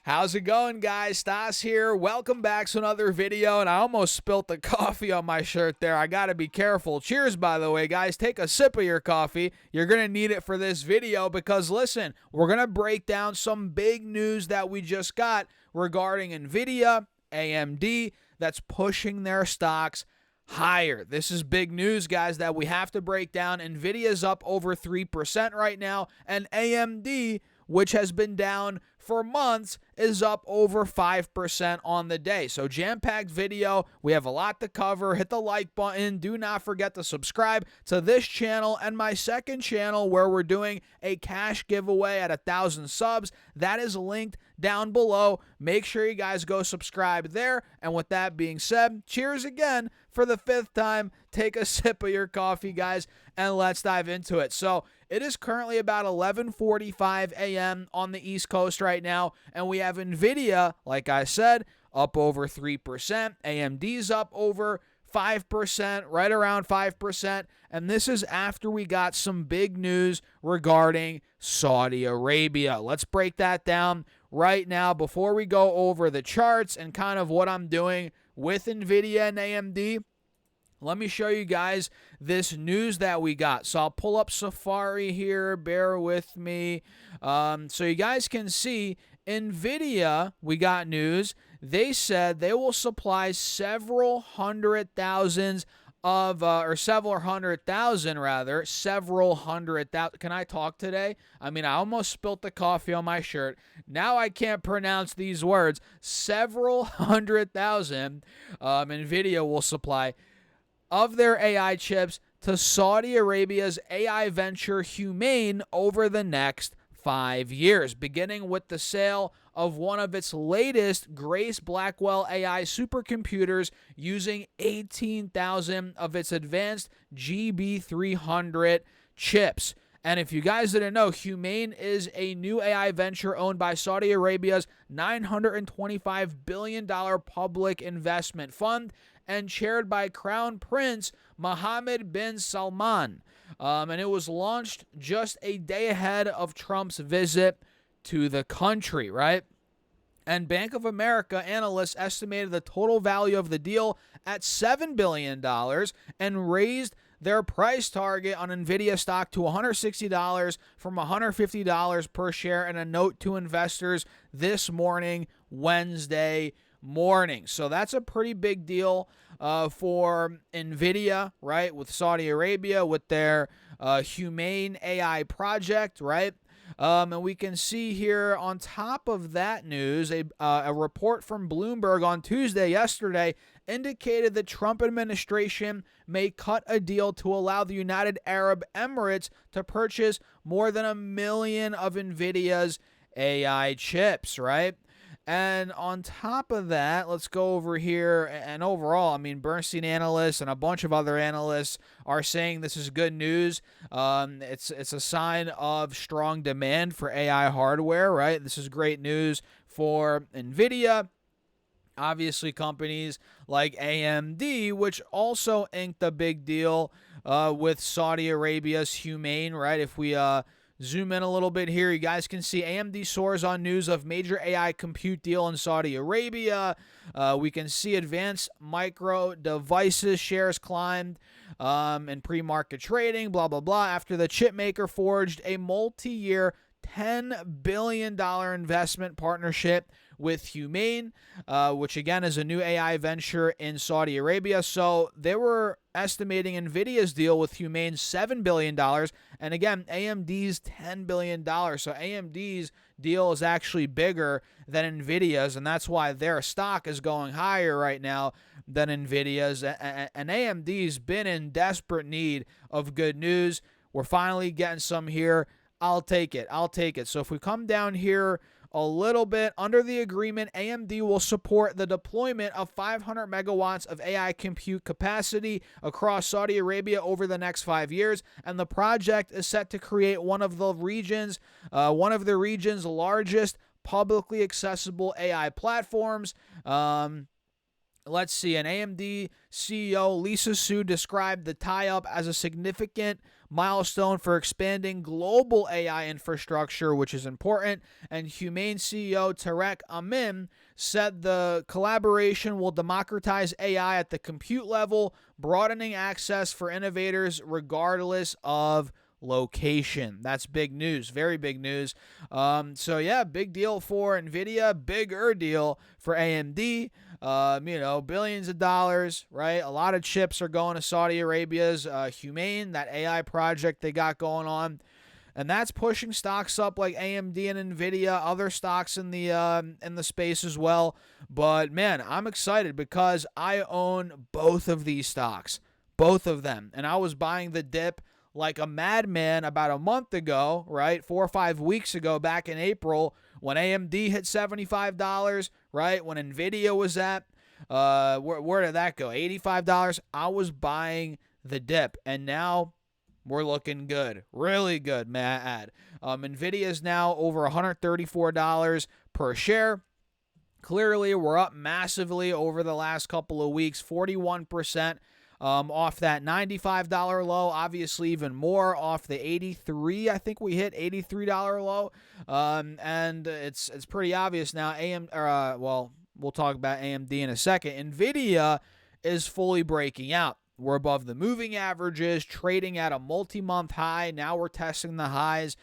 How's it going, guys? Stas here. Welcome back to another video, and I almost spilt the coffee on my shirt there. I gotta be careful. Cheers, by the way, guys. Take a sip of your coffee. You're gonna need it for this video because, listen, we're gonna break down some big news that we just got regarding Nvidia, AMD, that's pushing their stocks higher. This is big news, guys, that we have to break down. Nvidia's up over 3% right now, and AMD, which has been down for months, is up over 5% on the day. So jam-packed video. We have a lot to cover. Hit the like button. Do not forget to subscribe to this channel and my second channel where we're doing a cash giveaway at 1,000 subs. That is linked down below. Make sure you guys go subscribe there. And with that being said, cheers again for the 5th time. Take a sip of your coffee, guys, and let's dive into it. So it is currently about 11:45 a.m. on the East Coast right now, and we have Nvidia, like I said, up over 3%. AMD's up over 5%, right around 5%, and this is after we got some big news regarding Saudi Arabia. Let's break that down right now before we go over the charts and kind of what I'm doing with Nvidia and AMD. Let me show you guys this news that we got. So I'll pull up Safari here. Bear with me. So you guys can see Nvidia, we got news. They said they will supply several hundred thousand. Can I talk today? I mean, I almost spilt the coffee on my shirt. Now I can't pronounce these words. Several hundred thousand Nvidia will supply of their AI chips to Saudi Arabia's AI venture Humane over the next 5 years, beginning with the sale of one of its latest Grace Blackwell AI supercomputers using 18,000 of its advanced GB300 chips. And if you guys didn't know, Humane is a new AI venture owned by Saudi Arabia's $925 billion public investment fund and chaired by Crown Prince Mohammed bin Salman. And it was launched just a day ahead of Trump's visit to the country, right? And Bank of America analysts estimated the total value of the deal at $7 billion and raised their price target on Nvidia stock to $160 from $150 per share in a note to investors this morning, Wednesday morning. So that's a pretty big deal for Nvidia, right, with Saudi Arabia, with their Humane AI project, right? And we can see here on top of that news, a report from Bloomberg on Tuesday, yesterday, indicated the Trump administration may cut a deal to allow the United Arab Emirates to purchase more than 1 million of Nvidia's AI chips, right? And on top of that, let's go over here. And overall, I mean, Bernstein analysts and a bunch of other analysts are saying this is good news. It's a sign of strong demand for AI hardware, right? This is great news for Nvidia. Obviously, companies like AMD, which also inked a big deal with Saudi Arabia's Humane, right? If we zoom in a little bit here, you guys can see AMD soars on news of major AI compute deal in Saudi Arabia. We can see Advanced Micro Devices shares climbed in pre-market trading, blah, blah, blah, after the chip maker forged a multi-year $10 billion investment partnership with Humane, which again is a new AI venture in Saudi Arabia. So they were estimating Nvidia's deal with Humane $7 billion, and again, AMD's $10 billion. So AMD's deal is actually bigger than Nvidia's, and that's why their stock is going higher right now than Nvidia's. And AMD's been in desperate need of good news. We're finally getting some here. I'll take it. So if we come down here a little bit, under the agreement, AMD will support the deployment of 500 megawatts of AI compute capacity across Saudi Arabia over the next 5 years, and the project is set to create one of the region's largest publicly accessible AI platforms. let's see, an AMD CEO, Lisa Su, described the tie-up as a significant milestone for expanding global AI infrastructure, which is important. And Humane CEO Tarek Amin said the collaboration will democratize AI at the compute level, broadening access for innovators regardless of location. That's big news, very big news. So yeah, big deal for Nvidia, bigger deal for AMD. Billions of dollars, right? A lot of chips are going to Saudi Arabia's Humane, that AI project they got going on. And that's pushing stocks up like AMD and Nvidia, other stocks in the space as well. But man, I'm excited because I own both of these stocks, both of them, and I was buying the dip like a madman about a month ago, right? 4 or 5 weeks ago, back in April, when AMD hit $75, right? When Nvidia was at where did that go? $85. I was buying the dip, and now we're looking good. Really good, may I add. Nvidia is now over $134 per share. Clearly, we're up massively over the last couple of weeks, 41% off that $95 low. Obviously, even more off the $83. I think we hit $83 low, and it's pretty obvious now. We'll talk about AMD in a second. Nvidia is fully breaking out. We're above the moving averages, trading at a multi-month high. Now we're testing the highs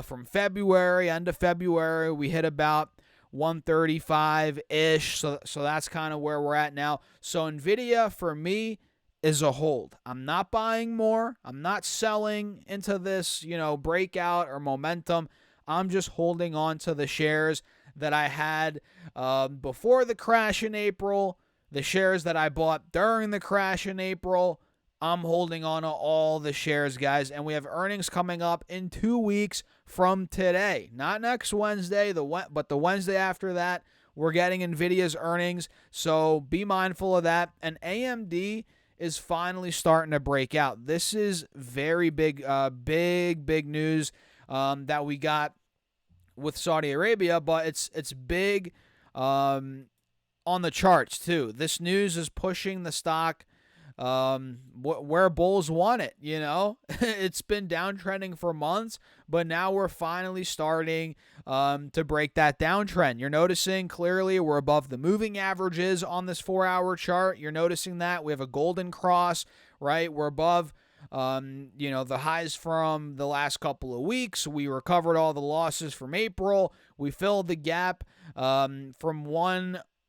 from February, end of February. We hit about 135-ish, so that's kind of where we're at now. So Nvidia, for me, is a hold. I'm not buying more. I'm not selling into this, breakout or momentum. I'm just holding on to the shares that I had before the crash in April. The shares that I bought during the crash in April, I'm holding on to all the shares, guys. And we have earnings coming up in 2 weeks from today. Not next Wednesday, but the Wednesday after that, we're getting Nvidia's earnings. So be mindful of that. And AMD is finally starting to break out. This is very big, big news that we got with Saudi Arabia, but it's big on the charts too. This news is pushing the stock where bulls want it. It's been downtrending for months, but now we're finally starting to break that downtrend. You're noticing clearly we're above the moving averages on this 4-hour chart. You're noticing that we have a golden cross, right? We're above the highs from the last couple of weeks. We recovered all the losses from April. We filled the gap from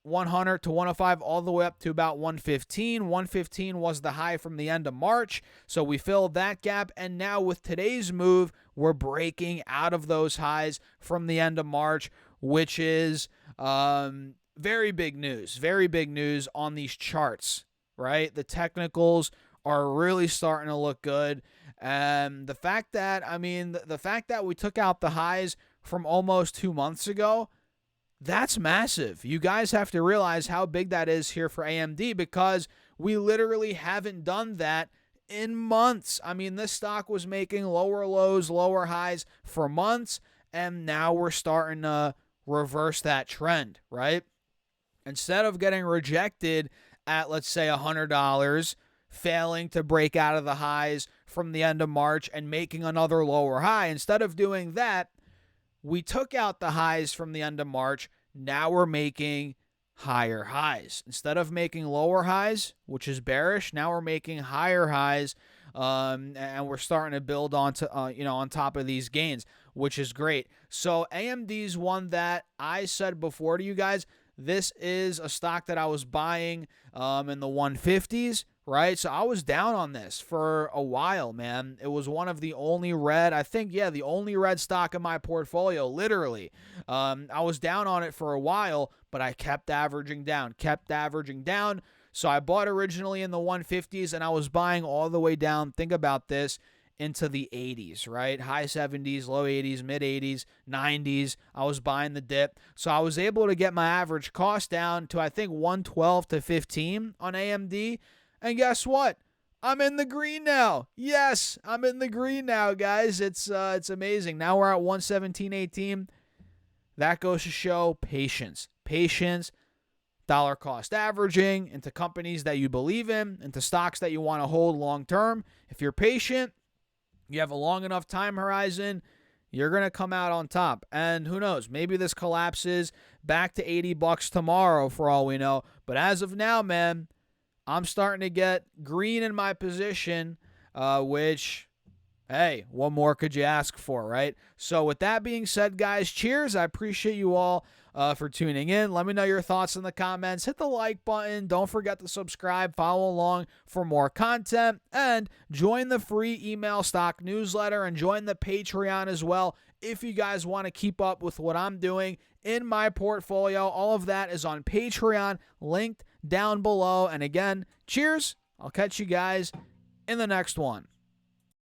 100 to 105 all the way up to about 115. 115 was the high from the end of March, so we filled that gap, and now with today's move, we're breaking out of those highs from the end of March, which is very big news on these charts, right? The technicals are really starting to look good, and the fact that we took out the highs from almost 2 months ago, that's massive. You guys have to realize how big that is here for AMD, because we literally haven't done that in months. This stock was making lower lows, lower highs for months, and now we're starting to reverse that trend, right? Instead of getting rejected at, let's say, $100, failing to break out of the highs from the end of March and making another lower high, instead of doing that, we took out the highs from the end of March. Now we're making higher highs. Instead of making lower highs, which is bearish, now we're making higher highs, and we're starting to build on top of these gains, which is great. So AMD's one that I said before to you guys. This is a stock that I was buying in the 150s. Right, so I was down on this for a while, man. It was one of the only the only red stock in my portfolio, literally. I was down on it for a while, but I kept averaging down. So I bought originally in the 150s, and I was buying all the way down, think about this, into the 80s, right? High 70s, low 80s, mid 80s, 90s. I was buying the dip. So I was able to get my average cost down to, I think, 112 to 15 on AMD. And guess what? I'm in the green now. Yes, I'm in the green now, guys. It's amazing. Now we're at 117.18. That goes to show patience. Patience dollar cost averaging into companies that you believe in, into stocks that you want to hold long term. If you're patient, you have a long enough time horizon, you're going to come out on top. And who knows, maybe this collapses back to $80 tomorrow for all we know. But as of now, man, I'm starting to get green in my position, which, hey, what more could you ask for, right? So with that being said, guys, cheers. I appreciate you all for tuning in. Let me know your thoughts in the comments. Hit the like button. Don't forget to subscribe. Follow along for more content. And join the free email stock newsletter and join the Patreon as well if you guys want to keep up with what I'm doing in my portfolio. All of that is on Patreon, linked down below. And again, cheers. I'll catch you guys in the next one.